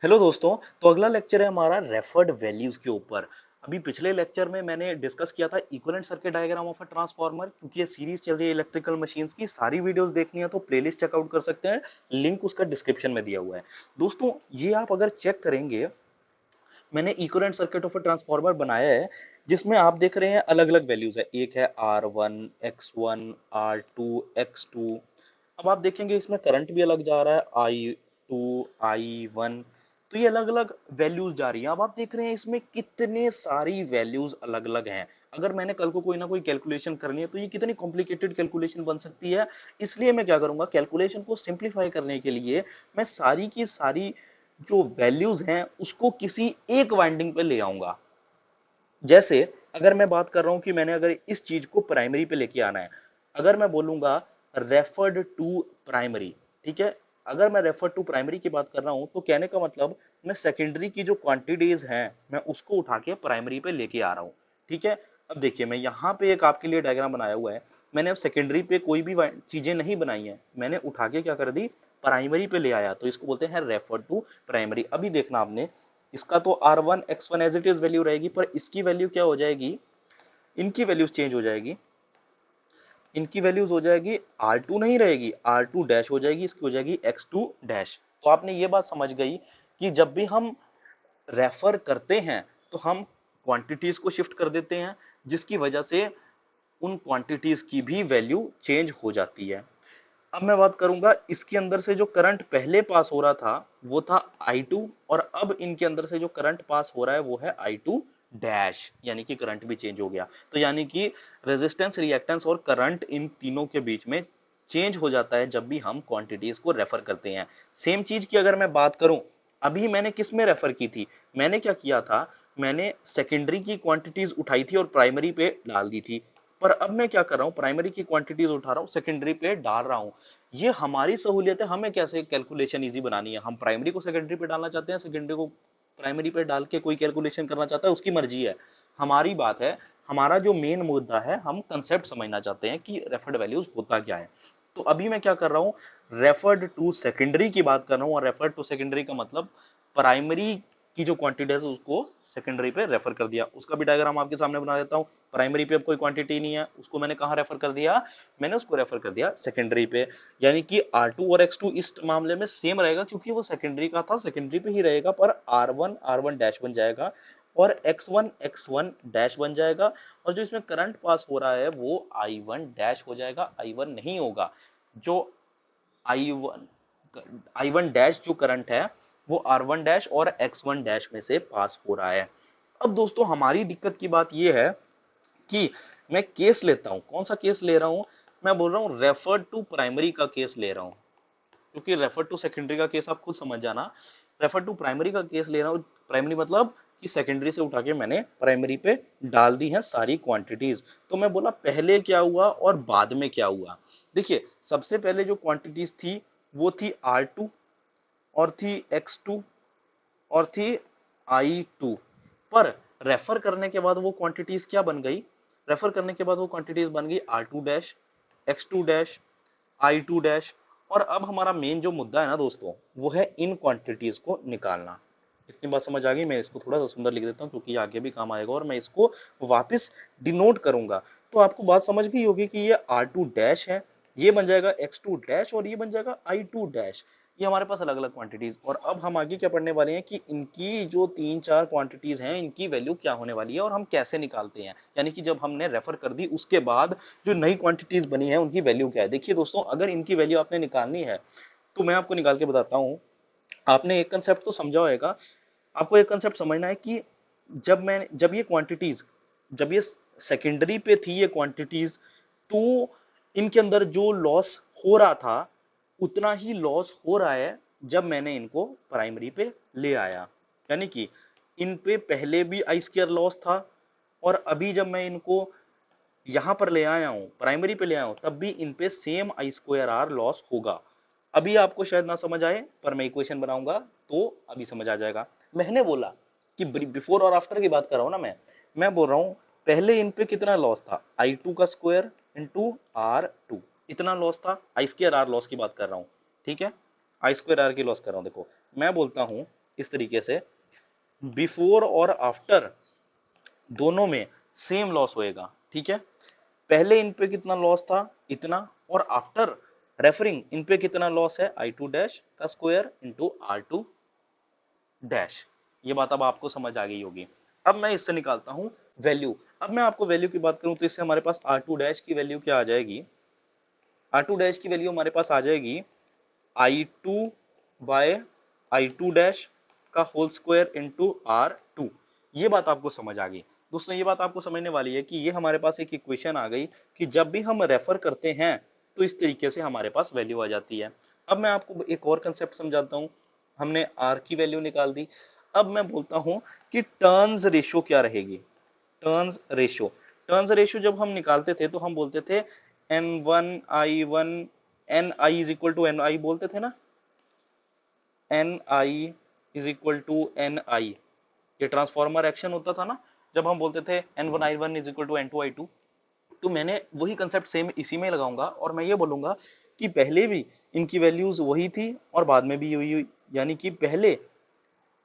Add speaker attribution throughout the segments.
Speaker 1: Hello दोस्तों। तो अगला लेक्चर है हमारा रेफर्ड वैल्यूज के ऊपर। अभी पिछले लेक्चर में मैंने डिस्कस किया था equivalent circuit diagram of a transformer. क्योंकि ये सीरीज चल रही है इलेक्ट्रिकल मशीन्स की, सारी वीडियोस देखनी है तो प्लेलिस्ट चेकआउट कर सकते हैं, लिंक उसका डिस्क्रिप्शन में दिया हुआ है। दोस्तों ये आप अगर चेक करेंगे, मैंने equivalent circuit of a transformer बनाया है जिसमें आप देख रहे हैं अलग अलग वैल्यूज है। एक है R1 X1 R2 X2। अब आप देखेंगे इसमें करंट भी अलग जा रहा है, I2 I1। तो ये अलग अलग वैल्यूज जा रही हैं। अब आप देख रहे हैं इसमें कितने सारी वैल्यूज अलग अलग हैं। अगर मैंने कल को कोई ना कोई कैलकुलेशन करनी है तो ये कितनी कॉम्प्लिकेटेड कैलकुलेशन बन सकती है। इसलिए मैं क्या करूंगा, कैलकुलेशन को सिंप्लीफाई करने के लिए मैं सारी की सारी जो वैल्यूज हैं उसको किसी एक वाइंडिंग पे ले आऊंगा। जैसे अगर मैं बात कर रहा हूं कि मैंने अगर इस चीज को प्राइमरी पे लेके आना है, अगर मैं बोलूंगा रेफर्ड टू प्राइमरी, ठीक है। अगर मैं रेफर टू प्राइमरी की बात कर रहा हूं तो कहने का मतलब मैं सेकेंडरी की जो क्वांटिटीज हैं मैं उसको उठा के प्राइमरी पे लेके आ रहा हूं, ठीक है। अब देखिए मैं यहाँ पे एक आपके लिए डायग्राम बनाया हुआ है। मैंने अब सेकेंडरी पे कोई भी चीजें नहीं बनाई है, मैंने उठा के क्या कर दी, प्राइमरी पे ले आया। तो इसको बोलते हैं रेफर टू प्राइमरी। अभी देखना आपने, इसका तो R1 X1 as it is value रहेगी, पर इसकी वैल्यू क्या हो जाएगी, इनकी वैल्यूज चेंज हो जाएगी। इनकी वैल्यूज हो जाएगी R2 नहीं रहेगी, R2 डैश हो जाएगी, इसकी हो जाएगी X2 डैश। तो आपने ये बात समझ गई कि जब भी हम रेफर करते हैं तो हम क्वांटिटीज को शिफ्ट कर देते हैं, जिसकी वजह से उन क्वांटिटीज की भी वैल्यू चेंज हो जाती है। अब मैं बात करूंगा इसके अंदर से जो करंट पहले पास हो रहा था वो था I2, और अब इनके अंदर से जो करंट पास हो रहा है वो है I2 डैश, यानी कि करंट भी चेंज हो गया। तो यानी कि रेजिस्टेंस, रिएक्टेंस और करंट इन तीनों के बीच में चेंज हो जाता है जब भी हम क्वांटिटीज को रेफर करते हैं। सेम चीज की अगर मैं बात करूं, अभी मैंने किस में रेफर की थी, मैंने क्या किया था, मैंने सेकेंडरी की क्वांटिटीज उठाई थी और प्राइमरी पे डाल दी थी। पर अब मैं क्या कर रहा हूं, प्राइमरी की क्वांटिटीज उठा रहा हूं, सेकेंडरी पे डाल रहा हूं। ये हमारी सहूलियत है, हमें कैसे कैलकुलेशन इजी बनानी है। हम प्राइमरी को सेकेंडरी पे डालना चाहते हैं, सेकेंडरी को प्राइमरी पे डाल के कोई कैलकुलेशन करना चाहता है, उसकी मर्जी है। हमारी बात है, हमारा जो मेन मुद्दा है, हम कंसेप्ट समझना चाहते हैं कि रेफर्ड वैल्यूज होता क्या है। तो अभी मैं क्या कर रहा हूं, रेफर्ड टू सेकेंडरी की बात कर रहा हूं। और रेफर्ड टू सेकेंडरी का मतलब प्राइमरी की जो क्वांटिटी है उसको सेकेंडरी पे रेफर कर दिया। उसका भी डायग्राम आपके सामने बना देता हूं। प्राइमरी पे अब कोई क्वांटिटी नहीं है, उसको मैंने कहां रेफर कर दिया, मैंने उसको रेफर कर दिया सेकेंडरी पे। यानी कि R2 और X2 इस मामले में सेम रहेगा, क्योंकि वो सेकेंडरी का था, सेकेंडरी पे ही रहेगा। पर R1 R1 डैश बन जाएगा और X1 X1 डैश बन जाएगा। और जो इसमें करंट पास हो रहा है वो I1 डैश हो जाएगा, I1 नहीं होगा। जो I1 I1 डैश जो करंट है वो R1 डैश और X1 डैश में से पास हो रहा है। अब दोस्तों हमारी दिक्कत की बात यह है कि मैं केस लेता हूं, कौन सा केस ले रहा हूं, मैं बोल रहा हूं रेफर टू प्राइमरी का केस ले रहा हूं। क्योंकि रेफर टू सेकेंडरी का केस आप खुद समझ जाना, रेफर टू प्राइमरी का केस ले रहा हूं। प्राइमरी मतलब कि सेकेंडरी से उठा के मैंने प्राइमरी पे डाल दी है सारी क्वांटिटीज। तो मैं बोला पहले क्या हुआ और बाद में क्या हुआ। देखिए सबसे पहले जो क्वांटिटीज थी वो थी R2 और थी X2 और थी I2। पर रेफर करने के बाद वो क्वांटिटीज क्या बन गई, रेफर करने के बाद वो क्वांटिटीज बन गई R2 dash, X2 dash, I2 dash. और अब हमारा मेन जो मुद्दा है ना दोस्तों, वो है इन क्वांटिटीज को निकालना। इतनी बात समझ आ गई। मैं इसको थोड़ा सा सुंदर लिख देता हूँ क्योंकि आगे भी काम आएगा और मैं इसको वापस डिनोट करूंगा। तो आपको बात समझ गई होगी कि ये R2 डैश है, ये बन जाएगा X2 डैश और ये बन जाएगा I2 डैश। ये हमारे पास अलग अलग क्वांटिटीज। और अब हम आगे क्या पढ़ने वाले हैं कि इनकी जो तीन चार क्वांटिटीज हैं इनकी वैल्यू क्या होने वाली है और हम कैसे निकालते हैं। यानी कि जब हमने रेफर कर दी उसके बाद जो नई क्वांटिटीज बनी है उनकी वैल्यू क्या है। देखिए दोस्तों, अगर इनकी वैल्यू आपने निकालनी है तो मैं आपको निकाल के बताता हूं। आपने एक कंसेप्ट तो समझा होगा, आपको एक कंसेप्ट समझना है कि जब ये क्वांटिटीज, जब ये सेकेंडरी पे थी ये क्वांटिटीज, तो इनके अंदर जो लॉस हो रहा था उतना ही लॉस हो रहा है जब मैंने इनको प्राइमरी पे ले आया। यानी कि इन पे पहले भी आई स्क्वायर लॉस था और अभी जब मैं इनको यहां पर ले आया हूं, प्राइमरी पे ले आया हूं, तब भी इन पे same I square R loss होगा। अभी आपको शायद ना समझ आए, पर मैं इक्वेशन बनाऊंगा तो अभी समझ आ जाएगा। मैंने बोला कि बिफोर और आफ्टर की बात कर रहा हूं ना, मैं बोल रहा हूं पहले इन पे कितना लॉस था, I2 का स्क्वायर इंटू R2, इतना लॉस था। आई स्क्वायर आर लॉस की बात कर रहा हूं, ठीक है, आई स्क्वायर आर की लॉस कर रहा हूं। देखो मैं बोलता हूं इस तरीके से, बिफोर और आफ्टर दोनों में सेम लॉस होएगा, ठीक है। पहले इन पे कितना लॉस था, इतना, और आफ्टर रेफरिंग इन पे कितना लॉस है, आई टू डैश का square into R two dash. ये बात अब आपको समझ आ गई होगी। अब मैं इससे निकालता हूं वैल्यू। अब मैं आपको वैल्यू की बात करूं तो इससे हमारे पास आर टू डैश की वैल्यू क्या आ जाएगी, आर टू डैश की वैल्यू हमारे पास आ जाएगी I two by I two dash का whole square into R two. ये बात आपको समझ आ गई दोस्तों। ये बात आपको समझने वाली है कि ये हमारे पास एक इक्वेशन आ गई कि जब भी हम रेफर करते हैं तो इस तरीके से हमारे पास वैल्यू आ जाती है। अब मैं आपको एक और कंसेप्ट समझाता हूं। हमने आर की वैल्यू निकाल दी। अब मैं बोलता हूं कि टर्न्स रेशियो क्या रहेगी। टर्न्स रेशियो, टर्न्स रेशियो जब हम निकालते थे तो हम बोलते थे N1 N I is equal to N I बोलते थे ना, N I is equal to N I. ये ट्रांसफॉर्मर एक्शन होता था ना, जब हम बोलते थे N1 is equal to N2 I2। तो मैंने वही कंसेप्ट सेम इसी में लगाऊंगा और मैं ये बोलूंगा कि पहले भी इनकी वैल्यूज वही थी और बाद में भी वही हुई। यानी कि पहले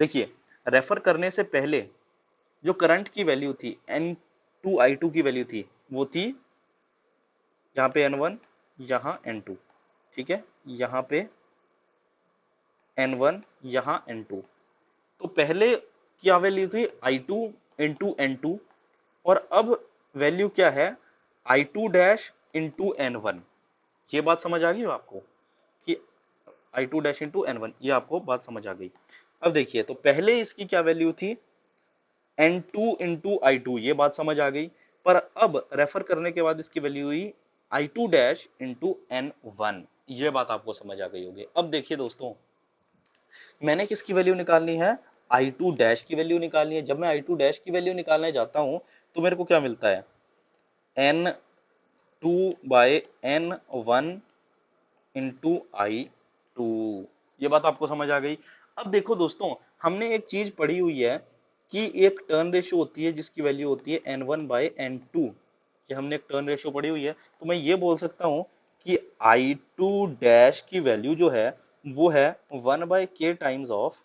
Speaker 1: देखिए, रेफर करने से पहले जो करंट की वैल्यू थी N2 I2 की वैल्यू थी, वो थी यहाँ पे N1, यहाँ N2, ठीक है, यहाँ पे N1, यहाँ N2। तो पहले क्या वैल्यू थी I2 इंटू N2, और अब वैल्यू क्या है I2 डैश इंटू N1। ये बात समझ आ गई आपको कि I2 डैश इंटू N1, ये आपको बात समझ आ गई। अब देखिए, तो पहले इसकी क्या वैल्यू थी N2 इंटू I2, ये बात समझ आ गई। पर अब रेफर करने के बाद इसकी वैल्यू हुई I2 डैश इंटू N1। ये बात आपको समझ आ गई होगी। अब देखिए दोस्तों, मैंने किसकी वैल्यू निकालनी है, I2 डैश की वैल्यू निकालनी है। जब मैं I2 डैश की वैल्यू निकालने जाता हूं तो मेरे को क्या मिलता है, N2 bye N1 into I2। ये बात आपको समझ आ गई। अब देखो दोस्तों, हमने एक चीज पढ़ी हुई है कि एक टर्न रेशियो होती है जिसकी वैल्यू होती है N1 बाय N2। ये हमने एक टर्न रेशियो पढ़ी हुई है। तो मैं ये बोल सकता हूं कि I2 डैश की वैल्यू जो है वो है 1/k times of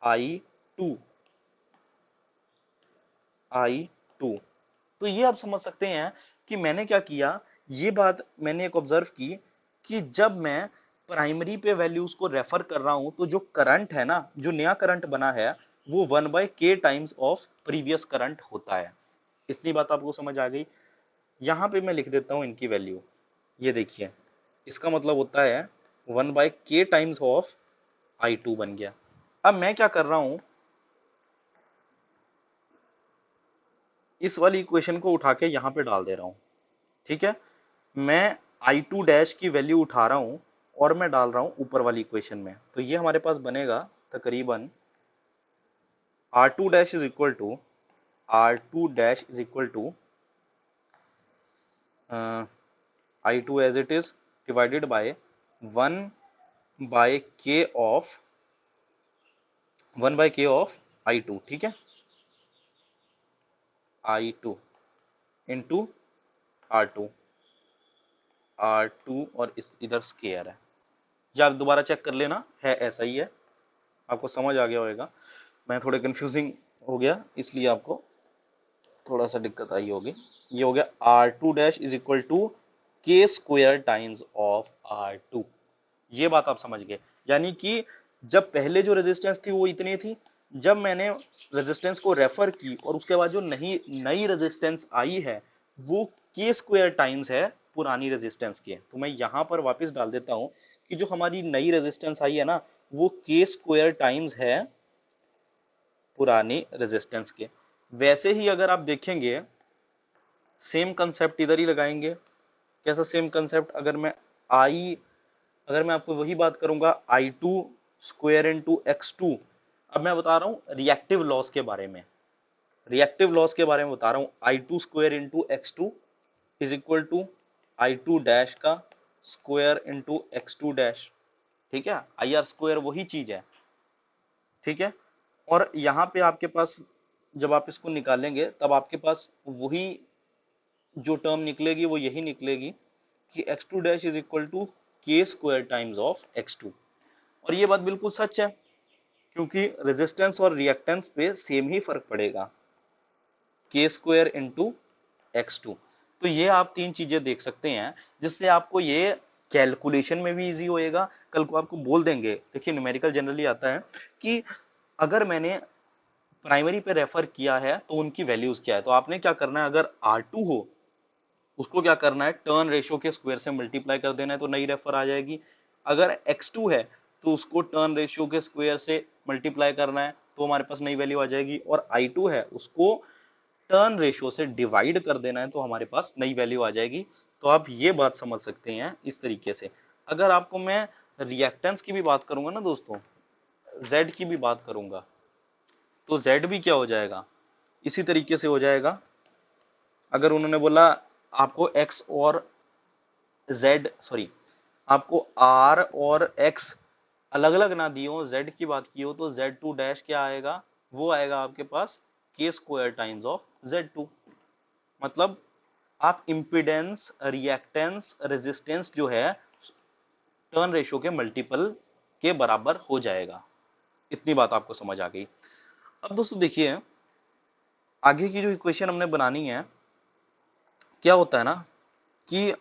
Speaker 1: I2। I2, तो ये आप समझ सकते हैं कि मैंने क्या किया। ये बात मैंने एक ऑब्जर्व की कि जब मैं प्राइमरी पे वैल्यूज को रेफर कर रहा हूं तो जो करंट है ना, जो नया करंट बना है, वो 1/k times of previous current होता है। इतनी बात आपको समझ आ गई। यहां पे मैं लिख देता हूं इनकी वैल्यू। ये देखिए, इसका मतलब होता है 1/k टाइम्स ऑफ I2 बन गया। अब मैं क्या कर रहा हूं, इस वाली इक्वेशन को उठा के यहां पे डाल दे रहा हूं, ठीक है। मैं I2 डैश की वैल्यू उठा रहा हूं और मैं डाल रहा हूं ऊपर वाली इक्वेशन में। तो ये हमारे पास बनेगा तकरीबन R2 dash is equal to R2 dash is equal to I2 as it is divided by 1/k of 1/k of I2, ठीक है, I2 इंटू R2। R2 और इस इधर स्केयर है। या आप दोबारा चेक कर लेना, है ऐसा ही है, आपको समझ आ गया होगा। मैं थोड़े कंफ्यूजिंग हो गया इसलिए आपको थोड़ा सा दिक्कत आई होगी। ये हो गया R2 dash is equal to K square times of R2। ये बात आप समझ गए। यानी कि जब पहले जो रेजिस्टेंस थी वो इतनी थी, जब मैंने रेजिस्टेंस को रेफर की और उसके बाद जो नई नई रेजिस्टेंस आई है वो के स्क्वायर टाइम्स है पुरानी रेजिस्टेंस के। तो मैं यहां पर वापस डाल देता हूं कि जो हमारी नई रेजिस्टेंस आई है ना, वो के स्क्वायर टाइम्स है पुरानी रेजिस्टेंस के। वैसे ही अगर आप देखेंगे, सेम कंसेप्ट इधर ही लगाएंगे। कैसा सेम कंसेप्ट, अगर मैं आपको वही बात करूंगा I2 स्क्वायर इंटू X2। अब मैं बता रहा हूं रिएक्टिव लॉस के बारे में, रिएक्टिव लॉस के बारे में बता रहा हूं। I2 square into X2 is equal to I2 dash का स्क्वायर इंटू X2 डैश, ठीक है। IR स्क्वायर वही चीज है, ठीक है। और यहाँ पे आपके पास जब आप इसको निकालेंगे तब आपके पास वही जो टर्म निकलेगी वो यही निकलेगी कि X2 dash is equal to K square times of X2। और ये बात बिल्कुल सच है। क्योंकि रेजिस्टेंस और रिएक्टेंस पे सेम ही फर्क पड़ेगा, के स्क्वायर इंटू x2। तो ये आप तीन चीजें देख सकते हैं जिससे आपको ये कैलकुलेशन में भी इजी होएगा। कल को आपको बोल देंगे, देखिए न्यूमेरिकल जनरली आता है कि अगर मैंने प्राइमरी पे रेफर किया है तो उनकी वैल्यूज क्या है, तो आपने क्या करना है, अगर R2 हो उसको क्या करना है, टर्न रेशियो के स्क्वायर से मल्टीप्लाई कर देना है तो नई रेफर आ जाएगी। अगर x2 है तो उसको टर्न रेशियो के स्क्वायर से मल्टीप्लाई करना है तो हमारे पास नई वैल्यू आ जाएगी। और I2 है उसको टर्न रेशियो से डिवाइड कर देना है तो हमारे पास नई वैल्यू आ जाएगी। तो आप ये बात समझ सकते हैं इस तरीके से। अगर आपको मैं रिएक्टेंस की भी बात करूंगा ना दोस्तों, Z की भी बात करूंगा, तो Z भी क्या हो जाएगा, इसी तरीके से हो जाएगा। अगर उन्होंने बोला आपको X और Z, सॉरी, आपको R और X अलग अलग ना दिए हो, Z की बात की हो, तो Z2 डैश क्या आएगा, वो आएगा आपके पास के स्क्वायर टाइम्स ऑफ Z2। मतलब आप इम्पीडेंस, रिएक्टेंस, रेजिस्टेंस जो है टर्न रेशियो के मल्टीपल के बराबर हो जाएगा। इतनी बात आपको समझ आ गई। अब दोस्तों देखिए आगे की जो इक्वेशन हमने बनानी है, क्या होता है ना कि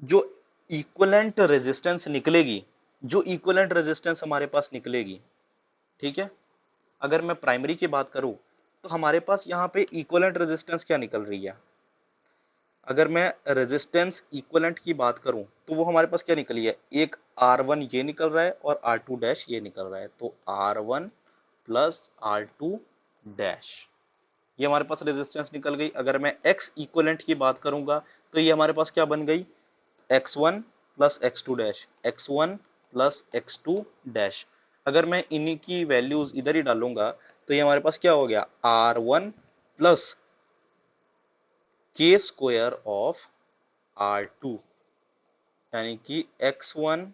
Speaker 1: जो इक्विवेलेंट रेजिस्टेंस निकलेगी, जो इक्विवेलेंट रेजिस्टेंस हमारे पास निकलेगी, ठीक है, अगर मैं प्राइमरी की बात करूं तो हमारे पास यहाँ पे इक्विवेलेंट रेजिस्टेंस क्या निकल रही है। अगर मैं रेजिस्टेंस इक्विवेलेंट की बात करूं तो वो हमारे पास क्या निकली है, एक R1 ये निकल रहा है और R2 डैश ये निकल रहा है, तो R1 प्लस R2 डैश, ये हमारे पास रेजिस्टेंस निकल गई। अगर मैं X इक्विवेलेंट की बात करूंगा तो ये हमारे पास क्या बन गई, x1 plus x2 dash, x1 plus x2 dash. अगर मैं इन्हीं की वैल्यूज इधर ही डालूंगा तो ये हमारे पास क्या हो गया, R1 प्लस के स्क्वायर ऑफ R2, यानी कि x1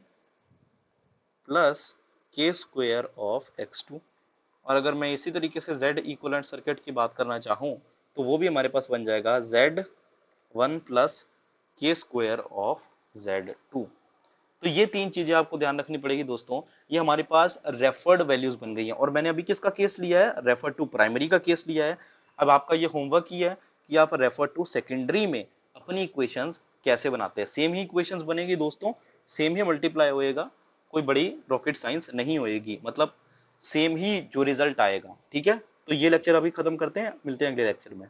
Speaker 1: प्लस के स्क्वायर ऑफ x2। और अगर मैं इसी तरीके से Z इक्विवेलेंट सर्किट की बात करना चाहूं तो वो भी हमारे पास बन जाएगा Z1 प्लस के स्क्वायर ऑफ Z2। तो ये तीन चीजें आपको ध्यान रखनी पड़ेगी दोस्तों। ये हमारे पास रेफर्ड वैल्यूज बन गई हैं और मैंने अभी किसका केस लिया है, रेफर टू प्राइमरी का केस लिया है। अब आपका ये होमवर्क ही है कि आप रेफर टू सेकेंडरी में अपनी इक्वेशंस कैसे बनाते हैं। सेम ही इक्वेशंस बनेगी दोस्तों, सेम ही मल्टीप्लाई होएगा, कोई बड़ी रॉकेट साइंस नहीं होएगी, मतलब सेम ही जो रिजल्ट आएगा। ठीक है, तो ये लेक्चर अभी खत्म करते हैं, मिलते हैं अगले लेक्चर में।